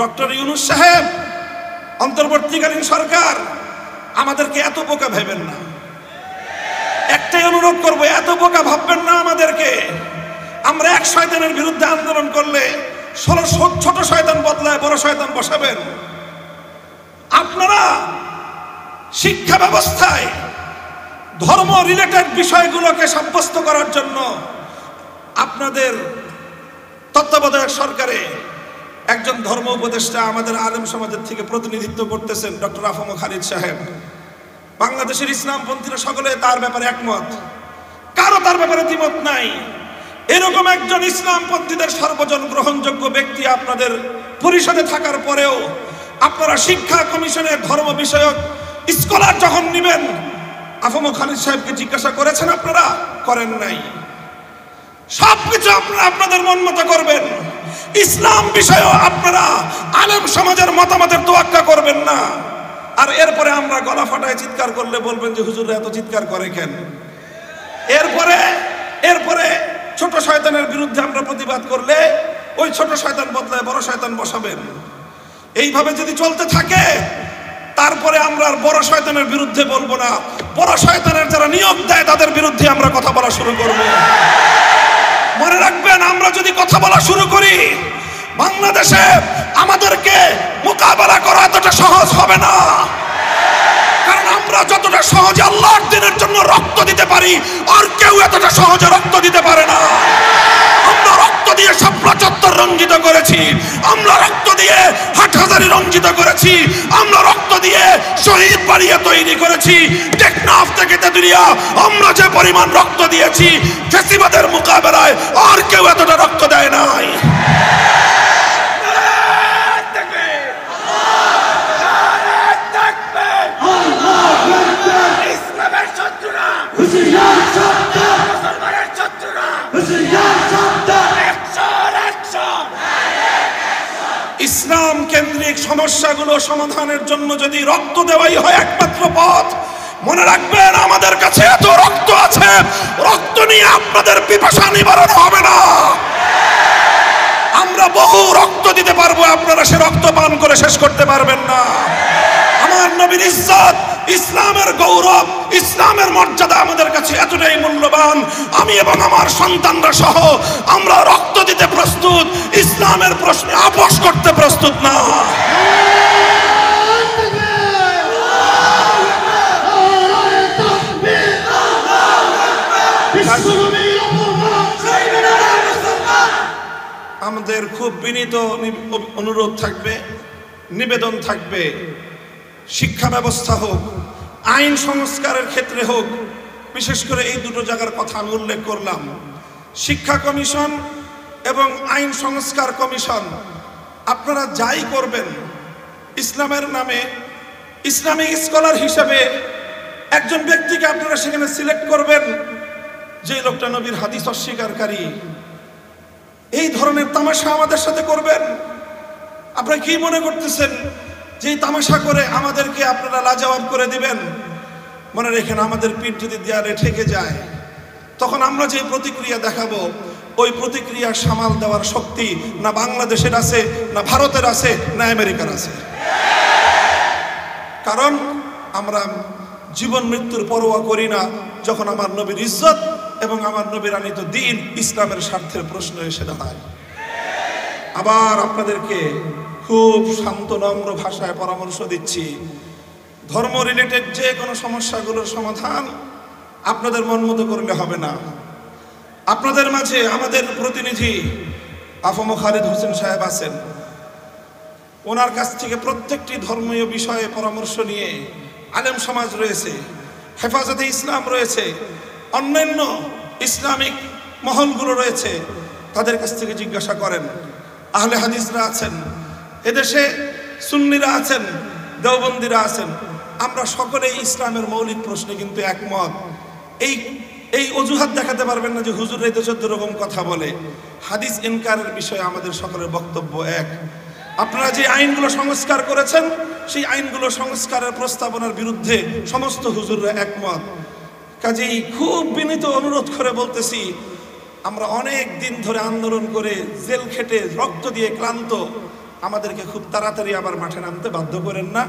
Doctor Yunus সাহেব, অন্তর্বর্তীকালীন সরকার আমাদেরকে এত বোকা ভাবেন না। একটাই অনুরোধ করবো, এত বোকা ভাববেন না আমাদেরকে। আমরা এক শয়তানের বিরুদ্ধে আন্দোলন করলে 16 ছোট শয়তান বদলায় বড় শয়তান বসাবেন। আপনারা শিক্ষা ব্যবস্থায় ধর্ম রিলেটেড বিষয়গুলোকে সাব্যস্ত করার জন্য আপনাদের তত্ত্বাবধায়ক সরকারে একজন ধর্ম উপদেষ্টা আমাদের আলেম সমাজের থেকে প্রতিনিধিত্ব করতেছেন, ডক্টর আফম খালিদ সাহেব। বাংলাদেশের ইসলামপন্থীরা সকলে তার ব্যাপারে একমত, কারো তার ব্যাপারে দ্বিমত নাই। এরকম একজন ইসলামপন্থীদের সর্বজন গ্রহণযোগ্য ব্যক্তি আপনাদের পরিষদে থাকার পরেও আপনারা শিক্ষা কমিশনে ধর্ম বিষয়ক স্কলার যখন নেবেন, আফম খালিদ সাহেবকে জিজ্ঞাসা করেছেন? আপনারা করেন নাই। সবকিছু আপনারা আপনাদের মন মতো করবেন, ইসলাম বিষয়েও আপনারা আলেম সমাজের মতামতের তোয়াক্কা করবেন না। আর এরপরে আমরা গলা ফাটায় চিৎকার করলে বলবেন যে হুজুররা এত চিৎকার করে কেন? এরপরে ছোট শয়তানের বিরুদ্ধে আমরা প্রতিবাদ করলে ওই ছোট শয়তান বদলায় বড় শয়তান বসাবেন। এইভাবে যদি চলতে থাকে তারপরে আমরা আর বড় শয়তানের বিরুদ্ধে বলবো না, বড় শয়তানের যারা নিয়োগ দেয় তাদের বিরুদ্ধে আমরা কথা বলা শুরু করব। মনে রাখবেন, আমরা যদি কথা বলা শুরু করি বাংলাদেশে আমাদেরকে মোকাবেলা করা এতটা সহজ হবে না। কারণ আমরা যতটা সহজে আল্লাহর দ্বীনের জন্য রক্ত দিতে পারি আর কেউ এতটা সহজে রক্ত দিতে পারে না। আমরা রক্ত দিয়ে শাপলা চত্বর রঞ্জিত করেছি, আমরা রক্ত দিয়ে হাটহাজারী রঞ্জিত করেছি, আমরা রক্ত দিয়ে শহীদ বাড়িয়ে তৈরি করেছি। টেকনাফ থেকে তেতুলিয়া আমরা যে পরিমাণ রক্ত দিয়েছি ফ্যাসিবাদের মোকাবেলায় আর কেউ এতটা রক্ত দেয় নাই। ইসলাম কেন্দ্রিক সমস্যাগুলো সমাধানের জন্য যদি রক্ত দেওয়াই হয় একমাত্র পথ, মনে রাখবেন আমাদের কাছে এত রক্ত আছে, রক্ত নিয়ে আপনাদের পিপাসা নিবারণ হবে না। আমরা বহু রক্ত দিতে পারবো, আপনারা সে রক্ত পান করে শেষ করতে পারবেন না। আমার নবীর ইজ্জত, ইসলামের গৌরব, ইসলামের মর্যাদা আমাদের কাছে এতটাই মূল্যবান, আমি এবং আমার সন্তানরা সহ আমরা রক্ত দিতে প্রস্তুত, ইসলামের প্রশ্নে আপোষ করতে প্রস্তুত না। আমাদের খুব বিনীত অনুরোধ থাকবে, নিবেদন থাকবে, শিক্ষা ব্যবস্থা হোক, আইন সংস্কারের ক্ষেত্রে হোক, বিশেষ করে এই দুটো জায়গার কথা আমি উল্লেখ করলাম। শিক্ষা কমিশন এবং আইন সংস্কার কমিশন, আপনারা যাই করবেন ইসলামের নামে ইসলামিক স্কলার হিসেবে একজন ব্যক্তিকে আপনারা সেখানে সিলেক্ট করবেন যে লোকটা নবীর হাদিস অস্বীকারী। এই ধরনের তামাশা আমাদের সাথে করবেন? আপনারা কি মনে করতেছেন যে তামাশা করে আমাদেরকে আপনারা লাজবাব করে দিবেন? মনে রেখেন, আমাদের পিঠ যদি দেয়ালে ঠেকে যায় তখন আমরা যে প্রতিক্রিয়া দেখাবো ওই প্রতিক্রিয়া সামাল দেওয়ার শক্তি না বাংলাদেশের আছে, না ভারতের আছে, না আমেরিকার আছে। কারণ আমরা জীবন মৃত্যুর পরোয়া করি না যখন আমার নবীর ইজ্জত এবং আমার নবীর আনিত দ্বীন ইসলামের স্বার্থের প্রশ্ন এসে দাঁড়ায়। আবার আপনাদেরকে খুব শান্ত নম্র ভাষায় পরামর্শ দিচ্ছি, ধর্ম রিলেটেড যে কোনো সমস্যাগুলোর সমাধান আপনাদের মন মতো করলে হবে না। আপনাদের মাঝে আমাদের প্রতিনিধি আফম খালিদ হোসেন সাহেব আছেন, ওনার কাছ থেকে প্রত্যেকটি ধর্মীয় বিষয়ে পরামর্শ নিয়ে আলেম সমাজ রয়েছে, হেফাজতে ইসলাম রয়েছে, অন্যান্য ইসলামিক মহলগুলো রয়েছে, তাদের কাছ থেকে জিজ্ঞাসা করেন। আহলে হাদিসরা আছেন, এদেশে সুন্নিরা আছেন, দেওবন্দিরা আছেন, আমরা সকলেই ইসলামের মৌলিক প্রশ্নে কিন্তু একমত। এই অজুহাত দেখাতে পারবেন না যে হুজুর এই তো 14 রকম কথা বলে। হাদিস ইনকারের বিষয়ে আমাদের সকলের বক্তব্য এক। আপনারা যে আইনগুলো সংস্কার করেছেন সেই আইনগুলো সংস্কারের প্রস্তাবনার বিরুদ্ধে সমস্ত হুজুররা একমত। কাজেই খুব বিনীত অনুরোধ করে বলতেছি, আমরা অনেক দিন ধরে আন্দোলন করে জেল খেটে রক্ত দিয়ে ক্লান্ত, আমাদেরকে খুব তাড়াতাড়ি আবার মাঠে নামতে বাধ্য করেন না।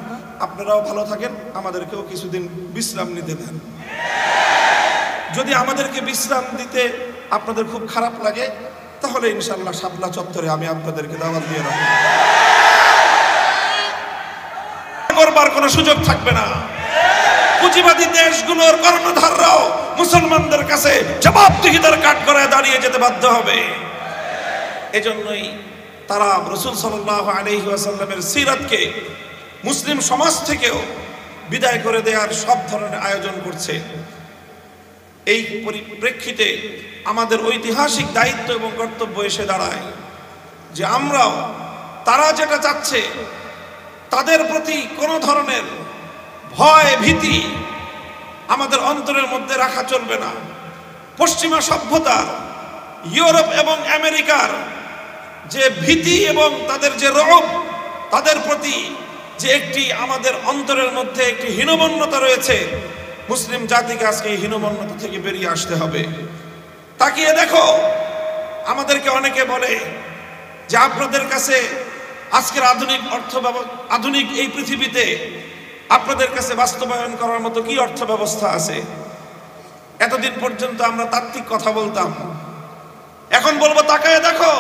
আপনারাও ভালো থাকেন, আমাদেরকেও কিছুদিন বিশ্রাম নিতে দেন। যদি আমাদেরকে বিশ্রাম দিতে আপনাদের খুব খারাপ লাগে, তাহলে ইনশাআল্লাহ শাপলা চত্বরে আমি আপনাদেরকে দাওয়াত দিয়ে রাখবো। করবার কোনো সুযোগ থাকবে না। পুঁজিবাদী দেশগুলোর কর্ণধাররাও মুসলমানদের কাছে জবাবদিহিতার কাঠগড়ায় দাঁড়িয়ে যেতে বাধ্য হবে। এজন্যই তারা রাসূল সাল্লাল্লাহু আলাইহি ওয়াসাল্লামের সিরাতকে মুসলিম সমাজ থেকেও বিদায় করে দেওয়ার সব ধরনের আয়োজন করছে। এই পরিপ্রেক্ষিতে আমাদের ঐতিহাসিক দায়িত্ব এবং কর্তব্য এসে দাঁড়ায় যে আমরাও তারা যেটা চাচ্ছে তাদের প্রতি কোনো ধরনের ভয় ভীতি আমাদের অন্তরের মধ্যে রাখা চলবে না। পশ্চিমা সভ্যতার, ইউরোপ এবং আমেরিকার যে ভীতি এবং তাদের যে রব, তাদের প্রতি যে একটি আমাদের অন্তরের মধ্যে একটি হীনমন্যতা রয়েছে, মুসলিম জাতিকে আজকে এই হীনমন্যতা থেকে বেরিয়ে আসতে হবে। তাকিয়ে দেখো, আমাদেরকে অনেকে বলে যে আপনাদের কাছে আজকের আধুনিক এই পৃথিবীতে আপনাদের কাছে বাস্তবায়ন করার মতো কি অর্থ ব্যবস্থা আছে? এতদিন পর্যন্ত আমরা তাত্ত্বিক কথা বলতাম, এখন বলবো তাকায় দেখো,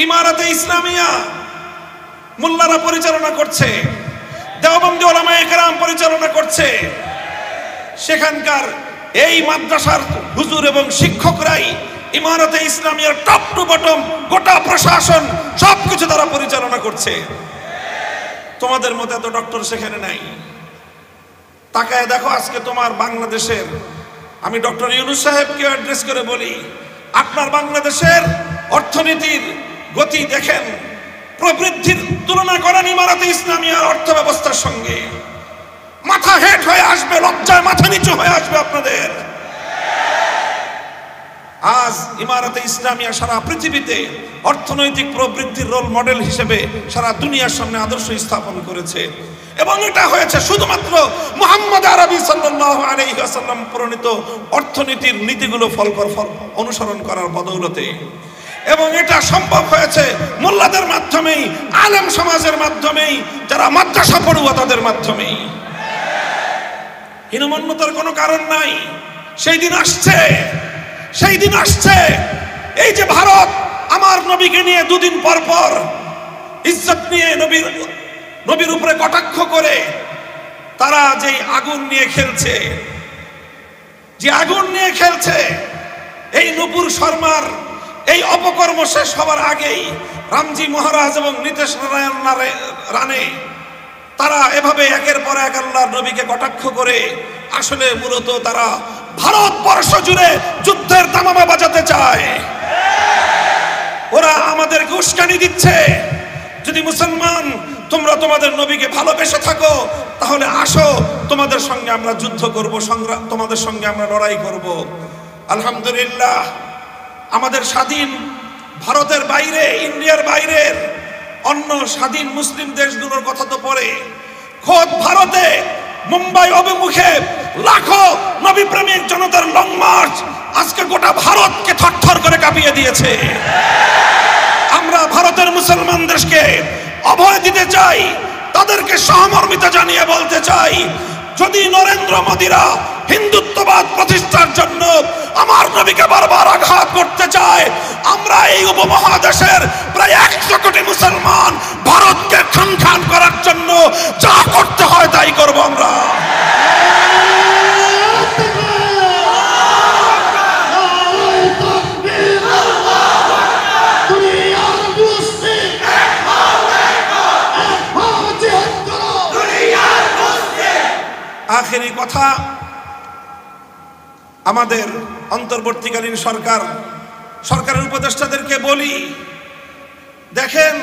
ইমারতে ইসলামিয়া মোল্লারা পরিচালনা করছে, দেওবন্দি উলামায়ে কেরাম পরিচালনা করছে। সেখানকার এই মাদ্রাসার হুজুর এবং শিক্ষকরাই ইমারতে ইসলামিয়ার টপ টু বটম গোটা প্রশাসন সবকিছু তারা পরিচালনা করছে। তোমাদের মতো এত ডক্টর সেখানে নাই। তাকায় দেখো আজকে তোমার বাংলাদেশের, আমি ডক্টর ইউনূস সাহেবকে অ্যাড্রেস করে বলি, আপনার বাংলাদেশের অর্থনীতির গতি দেখেন, প্রবৃদ্ধির তুলনা করেন ইমারতে ইসলামিয়ার অর্থ ব্যবস্থার সঙ্গে, মাথা হেট হয়ে আসবে, লজ্জায় মাথা নিচু হয়ে আসবে আপনাদের। আজ ইমারতে ইসলামিয়া সারা পৃথিবীতে অর্থনৈতিক প্রবৃদ্ধির রোল মডেল হিসেবে সারা দুনিয়ার সামনে আদর্শ স্থাপন করেছে, এবং এটা হয়েছে শুধুমাত্র মুহাম্মদ আরবি সাল্লাল্লাহু আলাইহি ওয়াসাল্লাম প্রণীত অর্থনীতির নীতিগুলো অনুসরণ করার বদৌলতে। এবং এটা সম্ভব হয়েছে মোল্লাদের মাধ্যমেই, আলেম সমাজের মাধ্যমেই, যারা মাদ্রাসা পড়ুয়া তাদের মাধ্যমেই। হীনমন্যতার কোনো কারণ নাই। সেই দিন আসছে, সেই দিন আসছে, এই যে ভারত আমার নবীকে নিয়ে দুদিন পর পর ইজ্জত নিয়ে নবীর উপরে কটাক্ষ করে তারা যে আগুন নিয়ে খেলছে, যে আগুন নিয়ে খেলছে, এই নূপুর শর্মার এই অপকর্ম শেষ হবার আগেই রামজি মহারাজ এবং নীতিশ নারায়ণ রানে তারা এভাবে একের পর এক আল্লাহর নবীকে কটাক্ষ করে আসলে মূলত তারা ভারতবর্ষ জুড়ে যুদ্ধের দামামা বাজাতে চায়। ওরা আমাদেরকে উস্কানি দিচ্ছে, যদি মুসলমান তোমরা তোমাদের নবীকে ভালোবেসে থাকো তাহলে আসো, তোমাদের সঙ্গে আমরা যুদ্ধ করব, সংগ্রাম, তোমাদের সঙ্গে আমরা লড়াই করব। আলহামদুলিল্লাহ, আমাদের স্বাধীন ভারতের বাইরে, ইন্ডিয়ার বাইরের অন্য স্বাধীন মুসলিম দেশগুলোর কথা তো পরে, খোদ ভারতে মুম্বাই অভিমুখে লাখো নবী প্রেমিক জনতার লং মার্চ আজকে গোটা ভারতকে থরথর করে কাঁপিয়ে দিয়েছে। আমরা ভারতের মুসলমানদেরকে অভয় দিতে চাই, তাদেরকে সহমর্মিতা জানিয়ে বলতে চাই, যদি নরেন্দ্র মোদীরা হিন্দুত্ববাদ প্রতিষ্ঠার জন্য আমার নবীকে বারবার আঘাত করতে চায়, আমরা এই উপমহাদেশের প্রায় 100 কোটি মুসলমান ভারতকে খান করার জন্য যা করতে হয় তাই করব আমরা। আখেরি কথা, আমাদের অন্তর্বর্তীকালীন সরকারের উপদেষ্টাদেরকে বলি, দেখেন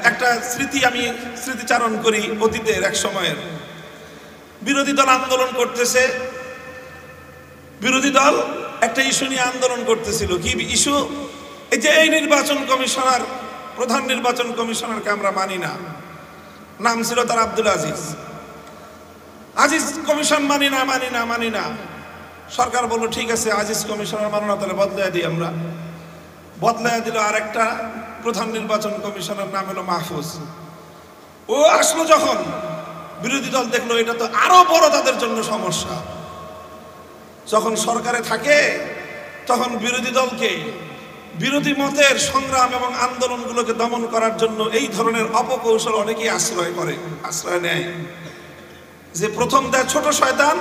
একটা আমি স্মৃতিচারণ করি অতীতের এক সময়ের। বিরোধী দল আন্দোলন করতেছে, বিরোধী দল একটা ইস্যু নিয়ে আন্দোলন করতেছিল। কি ইস্যু? এই যে এই নির্বাচন কমিশনার, প্রধান নির্বাচন কমিশনারকে আমরা মানি না, নাম ছিল তার আব্দুল আজিজ কমিশন মানি না। সরকার বলল ঠিক আছে, আজিজ কমিশনার মানো না, তাহলে বদলায় দিই আমরা। বদলায় দিল আরেকটা প্রধান নির্বাচন কমিশনার নাম হলো মাহফুজ। ও আসলো যখন বিরোধী দল দেখলো এটা তো আরো বড় তাদের জন্য সমস্যা। যখন সরকারে থাকে তখন বিরোধী দলকে বিরোধী মতের সংগ্রাম এবং আন্দোলনগুলোকে দমন করার জন্য এই ধরনের অপকৌশল অনেকেই আশ্রয় নেয়। যে প্রথম দেয় ছোট শয়তান,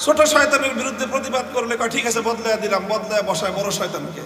ছোট শয়তানের বিরুদ্ধে প্রতিবাদ করলে কয় ঠিক আছে বদলায় দিলাম, বদলায় বসায় বড় শয়তানকে।